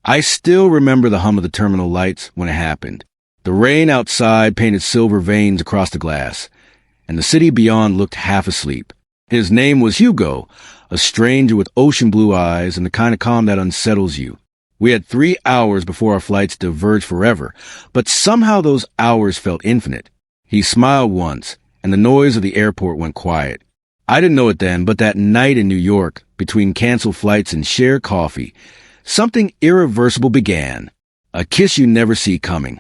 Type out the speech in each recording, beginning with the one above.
I still remember the hum of the terminal lights when it happened. The rain outside painted silver veins across the glass, and the city beyond looked half asleep. His name was Hugo, a stranger with ocean blue eyes and the kind of calm that unsettles you. We had 3 hours before our flights diverged forever, but somehow those hours felt infinite. He smiled once, and the noise of the airport went quiet. I didn't know it then, but that night in New York, between canceled flights and shared coffee, something irreversible began. A kiss you never see coming,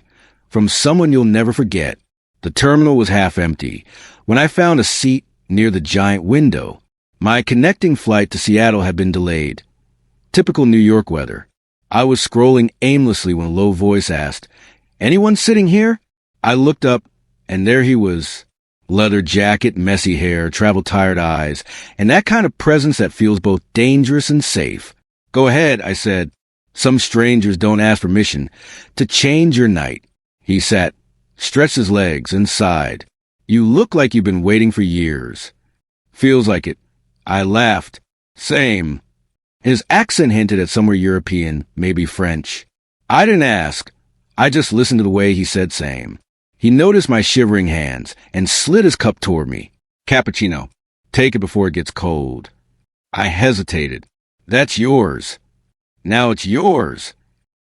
from someone you'll never forget. The terminal was half empty when I found a seat near the giant window. My connecting flight to Seattle had been delayed. Typical New York weather. I was scrolling aimlessly when a low voice asked, "Anyone sitting here?" I looked up, and there he was. Leather jacket, messy hair, travel-tired eyes, and that kind of presence that feels both dangerous and safe. "Go ahead," I said. "Some strangers don't ask permission to change your night." He sat, stretched his legs, and sighed. "You look like you've been waiting for years." "Feels like it." I laughed. "Same." His accent hinted at somewhere European, maybe French. I didn't ask. I just listened to the way he said same. He noticed my shivering hands and slid his cup toward me. "Cappuccino. Take it before it gets cold." I hesitated. "That's yours." "Now it's yours."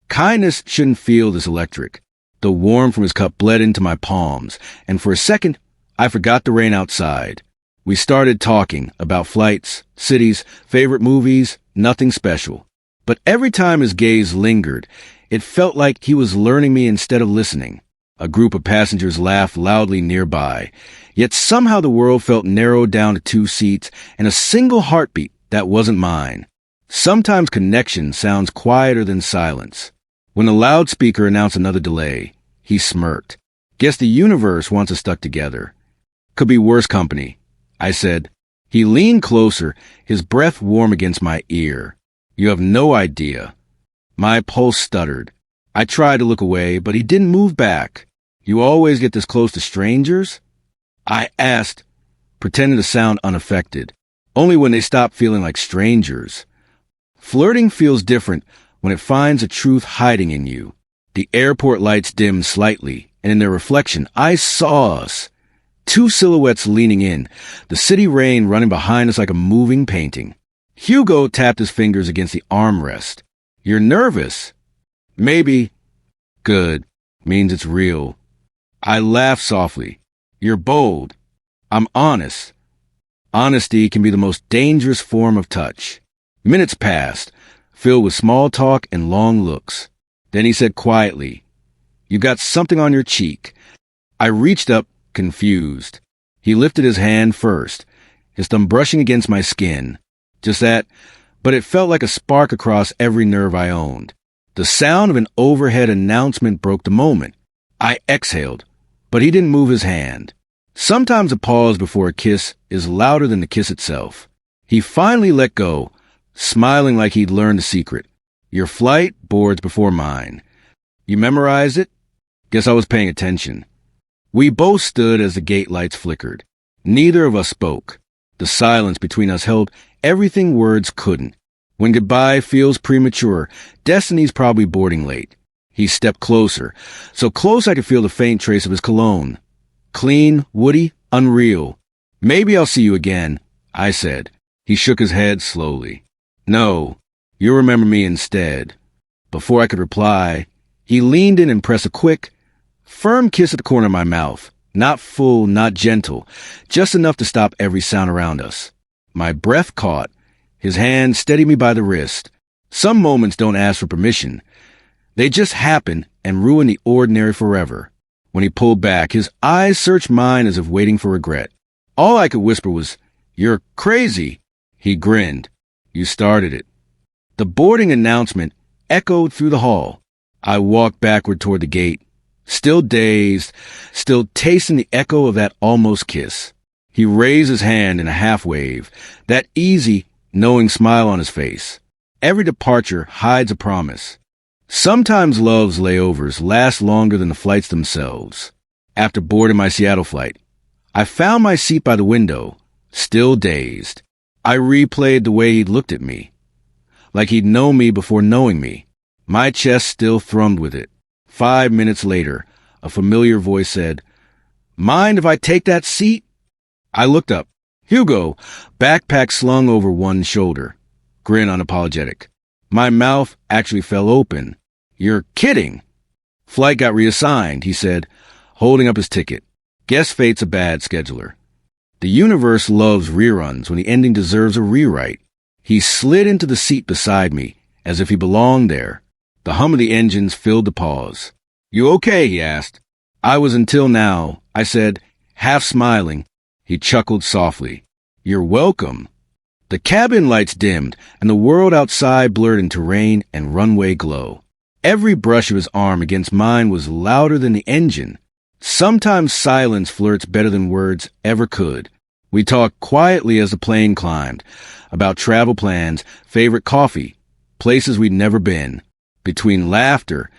Kindness shouldn't feel this electric. The warmth from his cup bled into my palms, and for a second, I forgot the rain outside. We started talking about flights, cities, favorite movies, nothing special. But every time his gaze lingered, it felt like he was learning me instead of listening. A group of passengers laughed loudly nearby, yet somehow the world felt narrowed down to 2 seats and a single heartbeat that wasn't mine. Sometimes connection sounds quieter than silence. When the loudspeaker announced another delay, he smirked. "Guess the universe wants us stuck together." "Could be worse company," I said. He leaned closer, his breath warm against my ear. "You have no idea." My pulse stuttered. I tried to look away, but he didn't move back. "You always get this close to strangers?" I asked, pretending to sound unaffected. "Only when they stop feeling like strangers." Flirting feels different when it finds a truth hiding in you. The airport lights dimmed slightly, and in their reflection, I saw us. 2 silhouettes leaning in, the city rain running behind us like a moving painting. Hugo tapped his fingers against the armrest. "You're nervous?" "Maybe." "Good. Means it's real." I laughed softly. "You're bold." "I'm honest." Honesty can be the most dangerous form of touch. Minutes passed, filled with small talk and long looks. Then he said quietly, "You got something on your cheek." I reached up, confused. He lifted his hand first, his thumb brushing against my skin. Just that, but it felt like a spark across every nerve I owned. The sound of an overhead announcement broke the moment. I exhaled, but he didn't move his hand. Sometimes a pause before a kiss is louder than the kiss itself. He finally let go, smiling like he'd learned the secret. "Your flight boards before mine." "You memorized it?" Guess I was paying attention. We both stood as the gate lights flickered. Neither of us spoke. The silence between us held everything words couldn't. When goodbye feels premature, destiny's probably boarding late. He stepped closer, so close I could feel the faint trace of his cologne. Clean, woody, unreal. "Maybe I'll see you again," I said. He shook his head slowly. "No, you'll remember me instead." Before I could reply, he leaned in and pressed a quick, firm kiss at the corner of my mouth. Not full, not gentle, just enough to stop every sound around us. My breath caught. His hand steadied me by the wrist. Some moments don't ask for permission. They just happen and ruin the ordinary forever. When he pulled back, his eyes searched mine as if waiting for regret. All I could whisper was, "You're crazy." He grinned. "You started it." The boarding announcement echoed through the hall. I walked backward toward the gate, still dazed, still tasting the echo of that almost kiss. He raised his hand in a half wave, that easy, knowing smile on his face. Every departure hides a promise. Sometimes love's layovers last longer than the flights themselves. After boarding my Seattle flight, I found my seat by the window, still dazed. I replayed the way he'd looked at me, like he'd known me before knowing me. My chest still thrummed with it. 5 minutes later, a familiar voice said, "Mind if I take that seat?" I looked up. Hugo, backpack slung over one shoulder. Grin unapologetic. My mouth actually fell open. "You're kidding." "Flight got reassigned," he said, holding up his ticket. "Guess fate's a bad scheduler. The universe loves reruns when the ending deserves a rewrite." He slid into the seat beside me, as if he belonged there. The hum of the engines filled the pause. "You okay?" he asked. "I was until now," I said, half smiling. He chuckled softly. "You're welcome." The cabin lights dimmed, and the world outside blurred into rain and runway glow. Every brush of his arm against mine was louder than the engine. Sometimes silence flirts better than words ever could. We talked quietly as the plane climbed, about travel plans, favorite coffee, places we'd never been. Between laughter,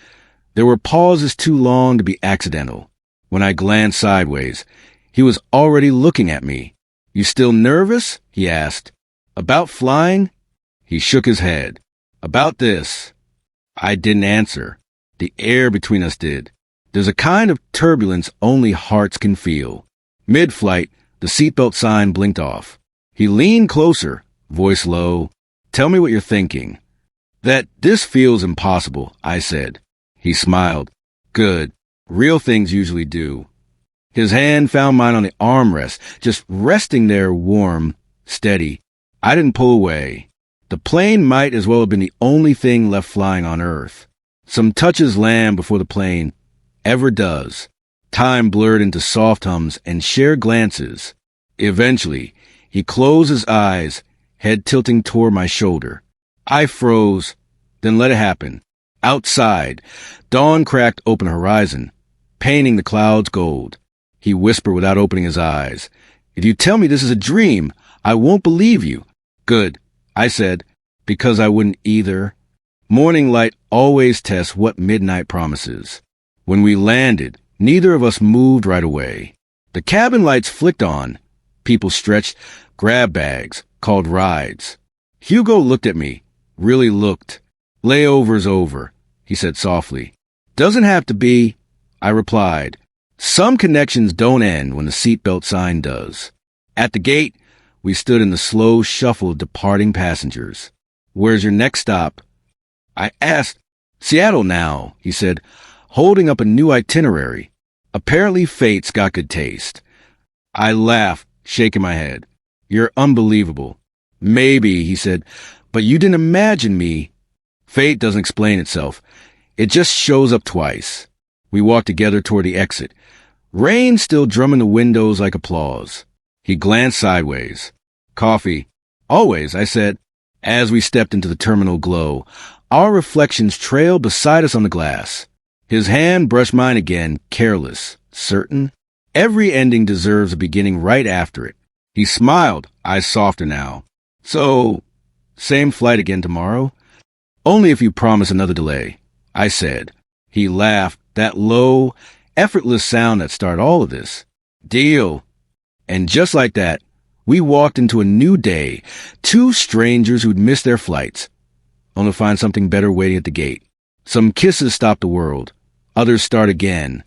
there were pauses too long to be accidental. When I glanced sideways, he was already looking at me. "You still nervous?" he asked. "About flying?" He shook his head. "About this." I didn't answer. The air between us did. There's a kind of turbulence only hearts can feel. Mid-flight, the seatbelt sign blinked off. He leaned closer, voice low. "Tell me what you're thinking." "That this feels impossible," I said. He smiled. "Good. Real things usually do." His hand found mine on the armrest, just resting there warm, steady. I didn't pull away. The plane might as well have been the only thing left flying on Earth. Some touches land before the plane ever does. Time blurred into soft hums and shared glances. Eventually, he closed his eyes, head tilting toward my shoulder. I froze, then let it happen. Outside, dawn cracked open a horizon, painting the clouds gold. He whispered without opening his eyes, "If you tell me this is a dream, I won't believe you." "Good," I said, because I wouldn't either. Morning light always tests what midnight promises. When we landed, neither of us moved right away. The cabin lights flicked on. People stretched, grabbed bags, called rides. Hugo looked at me, really looked. "Layover's over," he said softly. "Doesn't have to be," I replied. Some connections don't end when the seatbelt sign does. At the gate, we stood in the slow shuffle of departing passengers. "Where's your next stop?" I asked. "Seattle now," he said, holding up a new itinerary. Apparently fate's got good taste. I laughed, shaking my head. "You're unbelievable." "Maybe," he said, "but you didn't imagine me." Fate doesn't explain itself. It just shows up twice. We walked together toward the exit. Rain still drumming the windows like applause. He glanced sideways. "Coffee?" "Always," I said. As we stepped into the terminal glow, our reflections trailed beside us on the glass. His hand brushed mine again, careless, certain. Every ending deserves a beginning right after it. He smiled, eyes softer now. "So, same flight again tomorrow?" "Only if you promise another delay," I said. He laughed, that low, effortless sound that started all of this. "Deal." And just like that, we walked into a new day, two strangers who'd missed their flights, only to find something better waiting at the gate. Some kisses stopped the world. Others start again.